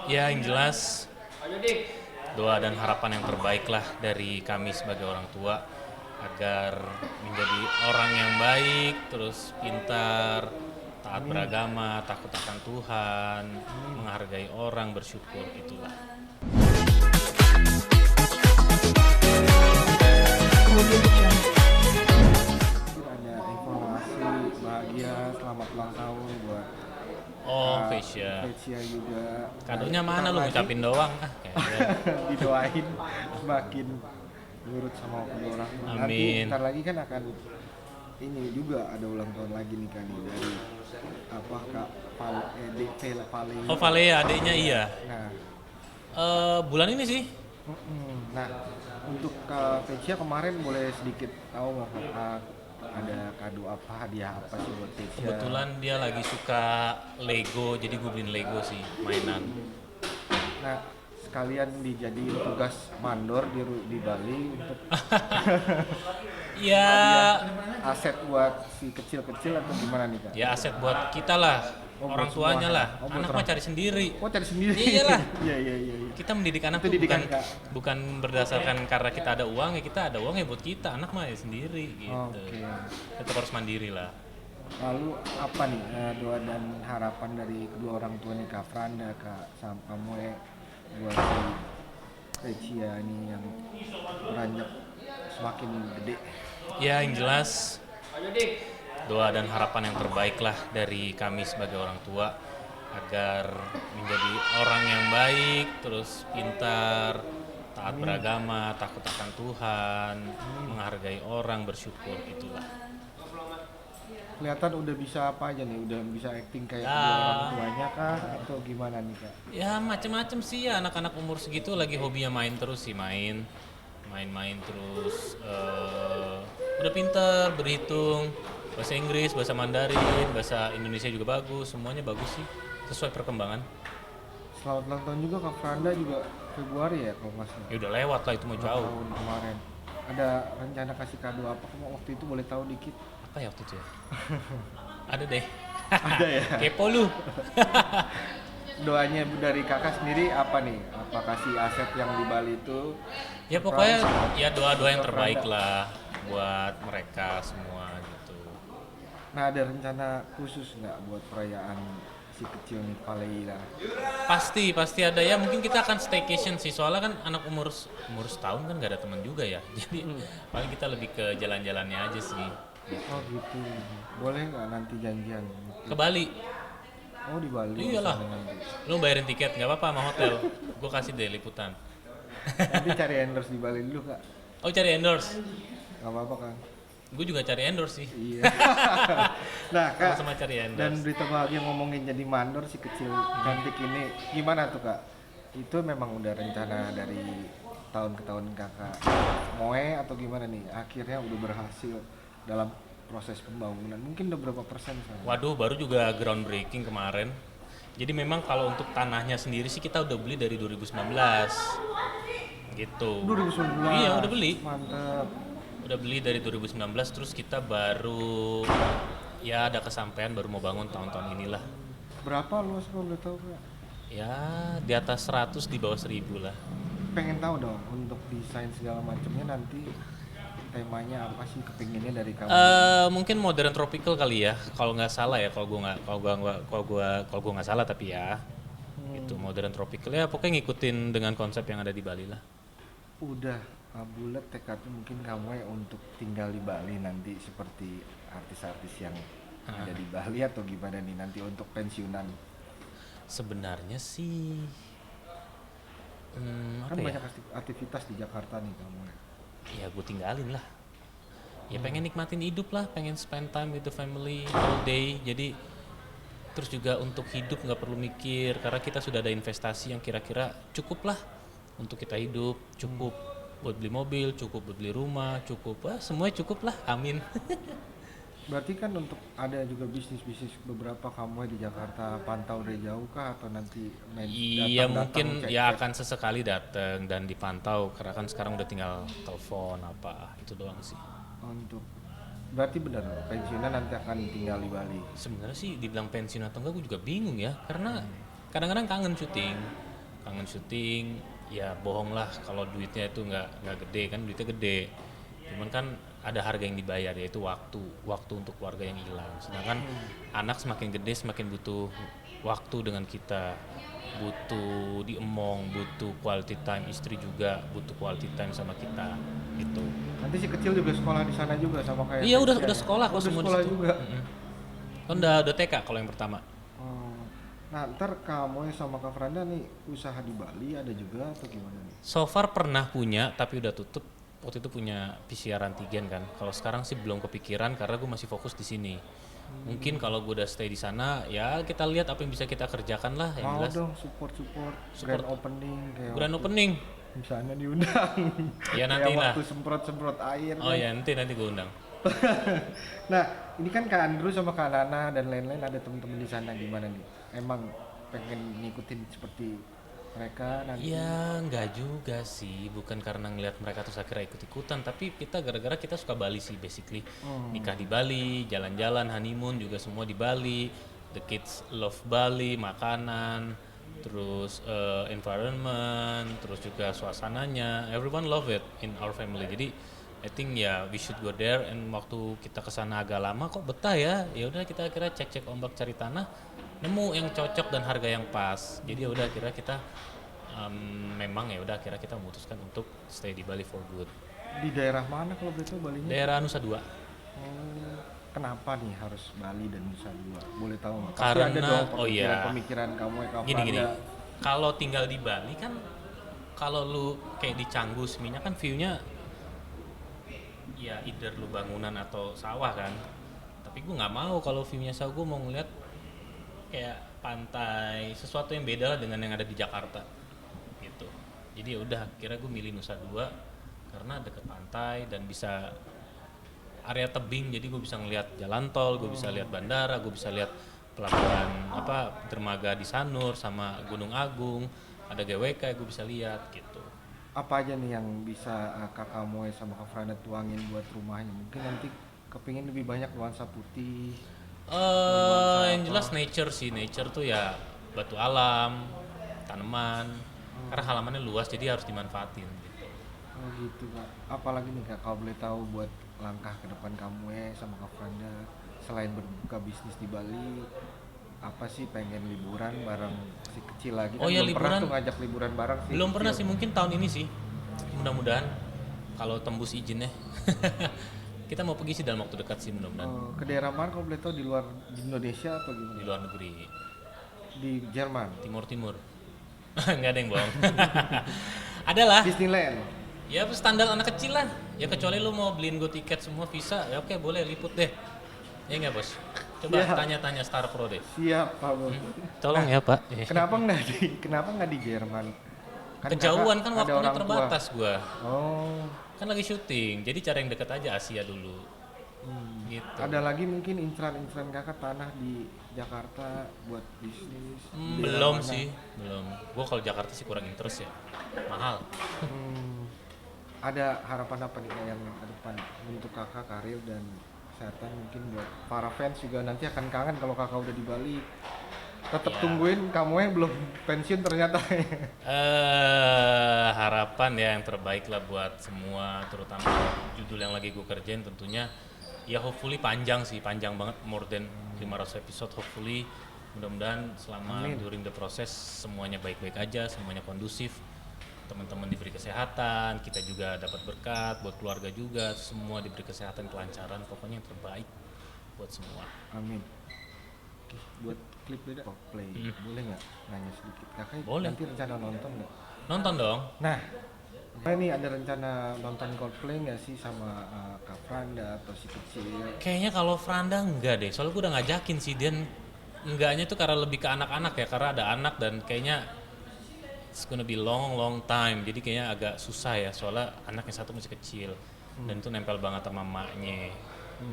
Ya, yang jelas doa dan harapan yang terbaik lah dari kami sebagai orang tua agar menjadi orang yang baik, terus pintar, taat Amin. beragama, takut akan Tuhan, Amin. menghargai orang, bersyukur itulah. Ada informasi bahagia selamat ulang tahun buat Oh, Kak Fasya. Kecia juga. Nah, Kadonya bentar mana lu lagi ngucapin doang? Kayaknya. didoain semakin nurut sama kedua orang tua. Nanti Amin. bentar lagi kan akan ini juga ada ulang tahun lagi nih kali dari apa Kak Pale. Oh, Valea adiknya iya. Nah, Bulan ini sih. nah untuk Kak Kecia kemarin boleh sedikit tahu nggak Kak, ada kado apa hadiah apa sih buat Kecia? Kebetulan dia lagi suka Lego, jadi gue beliin Lego sih, mainan. Nah, sekalian dijadiin tugas mandor di Bali untuk hadiah Ya, aset buat si kecil-kecil atau gimana nih Kak? ya aset buat kita lah, Oh, buat orang tuanya semua. lah. Oh, buat Anak orang. mah cari sendiri. Oh, cari sendiri. Iyalah. Iya, iya, iya. Iya. Kita mendidik anak Itu tuh didikan, bukan Kak. bukan berdasarkan karena kita ada uang ya, kita ada uang ya buat kita. Anak mah ya sendiri gitu. Oke. Tetap harus mandiri lah. Lalu apa nih doa dan harapan dari kedua orang tua nih Kak Franda, Kak Sam kamu ya buat si Recia ini yang beranjak semakin gede. Ya, yang jelas doa dan harapan yang terbaik lah dari kami sebagai orang tua agar menjadi orang yang baik, terus pintar, taat Amin. beragama, takut akan Tuhan, Amin. menghargai orang, bersyukur itulah. Kelihatan udah bisa apa aja nih? Udah bisa acting kayak kedua orang Ya, tuanya kah atau gimana nih Kak? ya macem-macem sih ya anak-anak umur segitu lagi hobinya main terus sih main terus udah pinter berhitung bahasa Inggris, bahasa Mandarin, bahasa Indonesia juga bagus, semuanya bagus sih sesuai perkembangan. Selamat ulang tahun juga Kak Franda juga Februari ya kalau nggak salah. Ya udah lewat lah itu mau Ulang jauh. tahun kemarin. Ada rencana kasih kado apa kamu waktu itu boleh tahu dikit? Apa ya waktu itu ya? Ada deh. Ada ya. Kepo lu. Doanya dari kakak sendiri apa nih? Apa kasih aset yang di Bali itu? Ya pokoknya Franda. ya doa-doa yang Ke terbaik Franda. lah buat mereka semua gitu. Nah ada rencana khusus nggak buat perayaan si kecil nih Paleira? Pasti ada ya. Mungkin kita akan staycation sih. Soalnya kan anak umur umur setahun kan gak ada teman juga ya. Jadi paling kita lebih ke jalan-jalannya aja sih. Oh gitu. Boleh nggak nanti janjian? Ke Bali. Oh di Bali Iyalah. sana nanti. Lu bayarin tiket nggak apa-apa sama hotel. Gue kasih deh liputan. Nanti cari endorse di Bali dulu kak. Oh cari endorse. Gak apa-apa kan? Gue juga cari endorse sih. Iya. Nah kak, Sama-sama cari dan endorse. berita bahagia ngomongin jadi mandor si kecil cantik ini gimana tuh kak? Itu memang udah rencana dari tahun ke tahun kakak moe atau gimana nih? Akhirnya udah berhasil dalam proses pembangunan. Mungkin udah berapa persen sekarang? Waduh, baru juga groundbreaking kemarin. Jadi memang kalau untuk tanahnya sendiri sih kita udah beli dari 2019. Gitu. 2019. Iya, udah beli. Mantap. Udah beli dari 2019 terus kita baru ya ada kesampaian baru mau bangun tahun-tahun inilah. Berapa luas kalau udah tahu kak? Ya di atas 100 di bawah 1000 lah. Pengen tahu dong untuk desain segala macamnya nanti temanya apa sih kepinginnya dari kamu? Mungkin modern tropical kali ya kalau nggak salah ya kalau gua nggak salah tapi ya itu modern tropical ya pokoknya ngikutin dengan konsep yang ada di Bali lah. Udah bulat tekadnya mungkin kamu ya untuk tinggal di Bali nanti seperti artis-artis yang ada di Bali atau gimana nih nanti untuk pensiunan? Sebenarnya sih Kan apa ya? banyak aktivitas di Jakarta nih kamu ya. Ya gue tinggalin lah. Ya pengen nikmatin hidup lah, pengen spend time with the family all day. Jadi terus juga untuk hidup nggak perlu mikir karena kita sudah ada investasi yang kira-kira cukup lah untuk kita hidup, cukup buat beli mobil, cukup buat beli rumah, cukup semuanya cukup lah, amin. Berarti kan untuk ada juga bisnis-bisnis beberapa kamu di Jakarta pantau dari jauh kah atau nanti Iya datang-datang mungkin ya cek-cek akan sesekali datang dan dipantau karena kan sekarang udah tinggal telepon apa itu doang sih. untuk berarti benar pensiunan nanti akan tinggal di Bali. Sebenarnya sih dibilang pensiun atau enggak gue juga bingung ya karena kadang-kadang kangen syuting. kangen syuting, ya bohong lah kalau duitnya itu nggak gede kan, duitnya gede. Cuman kan ada harga yang dibayar, yaitu waktu untuk keluarga yang hilang. Sedangkan anak semakin gede semakin butuh waktu dengan kita, butuh diemong, butuh quality time, istri juga butuh quality time sama kita gitu. Nanti si kecil juga sekolah di sana juga sama kayak Iya udah Tesya ya? sekolah kok Udah semua di sekolah situ. juga. Kan udah TK kalau yang pertama. Oh. Nah, ntar kamu sama Kak Franda nih usaha di Bali ada juga atau gimana nih? So far pernah punya tapi udah tutup. Waktu itu punya PCR antigen kan. Kalau sekarang sih belum kepikiran karena gue masih fokus di sini. Mungkin kalau gue udah stay di sana, ya kita lihat apa yang bisa kita kerjakan lah. Yang Mau jelas dong support grand opening kayak grand waktu opening. misalnya diundang. Ya nanti Kayak lah. waktu semprot air. Oh kan. ya nanti gue undang. Nah, ini kan Kak Andrew sama Kak Nana dan lain-lain ada teman-teman di sana gimana nih? Emang pengen ngikutin seperti mereka nanti? Ya nggak juga sih, bukan karena ngelihat mereka terus akhirnya ikut-ikutan, tapi kita gara-gara kita suka Bali sih basically. Nikah di Bali, jalan-jalan, honeymoon juga semua di Bali. The kids love Bali, makanan, terus environment, terus juga suasananya. Everyone love it in our family. Jadi I think ya we should go there. And waktu kita kesana agak lama kok betah ya. Ya udah kita akhirnya cek-cek ombak cari tanah, nemu yang cocok dan harga yang pas. Jadi ya udah akhirnya kita memang ya udah akhirnya kita memutuskan untuk stay di Bali for good. Di daerah mana kalau begitu Balinya? Daerah Nusa Dua. Oh, kenapa nih harus Bali dan Nusa Dua? Boleh tahu nggak? Pasti Karena ada dong oh iya, pemikiran kamu ya Kak gini. Franda. Kalau tinggal di Bali kan kalau lu kayak di Canggu Seminyak kan view-nya ya either lu bangunan atau sawah kan. Tapi gue nggak mau kalau view-nya sawah, gue mau ngeliat kayak pantai, sesuatu yang beda lah dengan yang ada di Jakarta gitu. Jadi ya udah kira gue milih Nusa Dua karena deket pantai dan bisa area tebing, jadi gue bisa ngeliat jalan tol, gue bisa lihat bandara, gue bisa lihat pelabuhan dermaga di Sanur sama Gunung Agung, ada GWK gue bisa lihat gitu. Apa aja nih yang bisa kakak Moe sama Kak Franda tuangin buat rumahnya? Mungkin nanti kepingin lebih banyak nuansa putih. Yang jelas nature sih, nature tuh ya batu alam, tanaman, karena halamannya luas jadi harus dimanfaatin gitu. Oh gitu Kak. Apalagi nih Kak kalau boleh tahu buat langkah ke depan kamu sama Kak Franda selain berbuka bisnis di Bali, apa sih pengen liburan bareng si kecil lagi? Oh Kan ya, belum pernah liburan. tuh ngajak liburan bareng sih. Belum pernah kecil. sih, mungkin tahun ini sih. Mudah-mudahan kalau tembus izinnya. Kita mau pergi sih dalam waktu dekat sih mudah-mudahan. Ke daerah mana kalau boleh tahu di luar di Indonesia atau gimana? Di luar negeri, Di Jerman. timur. Nggak ada yang bohong. Ada lah. Disneyland. Ya standar anak kecil lah. Ya kecuali lu mau beliin gue tiket semua visa, ya oke boleh liput deh. Ya nggak bos? Coba Siap. tanya-tanya Star Pro deh. Siap Pak Bos. Tolong ya Pak. Kenapa nggak di Jerman? Kan Kejauhan kakak kan ada waktunya orang tua. terbatas gua. Oh. Kan lagi syuting, jadi cari yang deket aja Asia dulu. Gitu. Ada lagi mungkin inceran kakak tanah di Jakarta buat bisnis? Di daerah Belum mana? sih, belum. Gua kalau Jakarta sih kurang interest ya. Mahal. Ada harapan apa nih Kak, yang ke depan untuk kakak karir dan kesehatan mungkin buat para fans juga nanti akan kangen kalau kakak udah di Bali. Tetap Ya. tungguin kamu yang belum pensiun ternyata. Harapan ya yang terbaik lah buat semua, terutama judul yang lagi gue kerjain tentunya ya hopefully panjang banget, more than 500 episode hopefully. Mudah-mudahan selama Amin. during the process semuanya baik-baik aja, semuanya kondusif, teman-teman diberi kesehatan, kita juga dapat berkat, buat keluarga juga semua diberi kesehatan, kelancaran, pokoknya yang terbaik buat semua. Amin. Oke, buat klip beda play boleh nggak nanya sedikit kakak Boleh. nanti rencana nonton nggak? Nonton dong. Nah, ini ada rencana nonton Coldplay nggak sih sama Kak Franda atau si kecil? Kayaknya kalau Franda enggak deh, soalnya gue udah ngajakin sih, dan enggaknya tuh karena lebih ke anak-anak ya, karena ada anak dan kayaknya it's gonna be long time, jadi kayaknya agak susah ya, soalnya anaknya satu masih kecil dan itu nempel banget sama emaknya,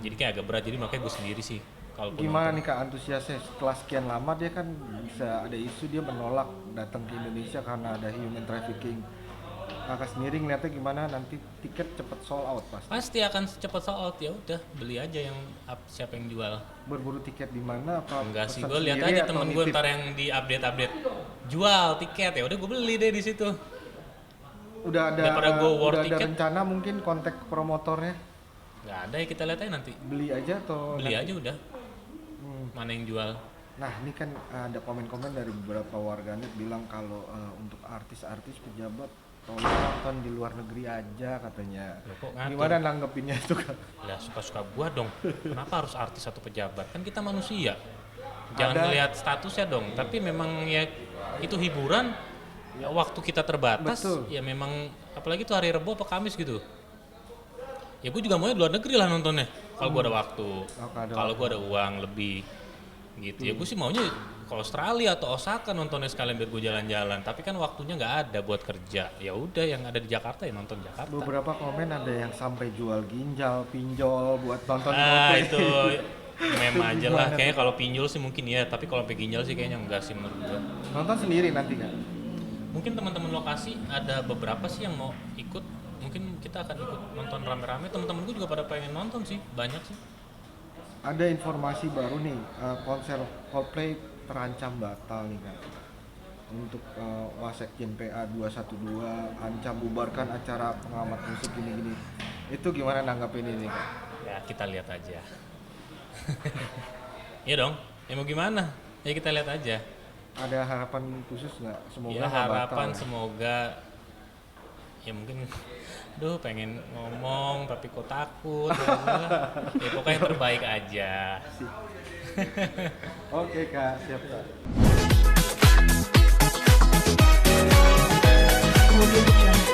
jadi kayak agak berat, jadi makanya gue sendiri sih. Kalau Gimana nih Kak antusiasnya setelah sekian lama dia kan bisa ada isu dia menolak datang ke Indonesia karena ada human trafficking. kakak sendiri ngeliatnya gimana nanti tiket cepet sold out pasti? Pasti akan cepat sold out, ya udah beli aja yang siapa yang jual. Berburu tiket di mana apa? Enggak sih, pesan gue lihat sendiri aja atau temen gue nitip? ntar yang di update jual tiket, ya udah gue beli deh di situ. Udah ada Daripada gua war udah ada tiket. rencana mungkin kontak promotornya Nggak ada ya, kita lihat aja nanti. beli aja atau Beli nanti? aja udah. Mana yang jual? Nah ini kan ada komen-komen dari beberapa warganet bilang kalau untuk artis-artis pejabat tolong nonton di luar negeri aja katanya. Loh, kok ngatur? Gimana nanggepinnya itu kan? Ya suka-suka gua dong. Kenapa harus artis atau pejabat? Kan kita manusia. Jangan Ada- ngelihat statusnya dong. Tapi memang ya itu hiburan. Ya, waktu kita terbatas. Betul. Ya memang apalagi tuh hari Rebo apa Kamis gitu. Ya gue juga mau di luar negeri lah nontonnya. Kalau gua ada waktu. ada Kalau gua ada uang lebih. Gitu. Ya gue sih maunya ke Australia atau Osaka nontonnya sekalian biar gue jalan-jalan. Tapi kan waktunya nggak ada buat kerja. Ya udah yang ada di Jakarta ya nonton Jakarta. Beberapa komen ada yang sampai jual ginjal, pinjol buat nonton Ah Coldplay. itu meme aja lah. Gimana Kayaknya tuh? kalau pinjol sih mungkin ya, tapi kalau sampai ginjal sih kayaknya enggak sih menurut gua. Nonton sendiri nanti kan? Mungkin teman-teman lokasi ada beberapa sih yang mau ikut. Mungkin kita akan ikut nonton rame-rame. Teman-teman gua juga pada pengen nonton sih, banyak sih. Ada informasi baru nih, konser Coldplay terancam batal nih kan. Untuk Wasekjen PA 212 ancam bubarkan acara pengamat musik gini-gini. Itu gimana nanggapin ini kan? Ya kita lihat aja. Iya dong. Ya mau gimana? Ya kita lihat aja. Ada harapan khusus nggak? Semoga Ya nggak harapan batal. semoga ya mungkin pengen ngomong tapi kok takut ya pokoknya yang terbaik aja. Oke kak, siap kak. Audio Jungle.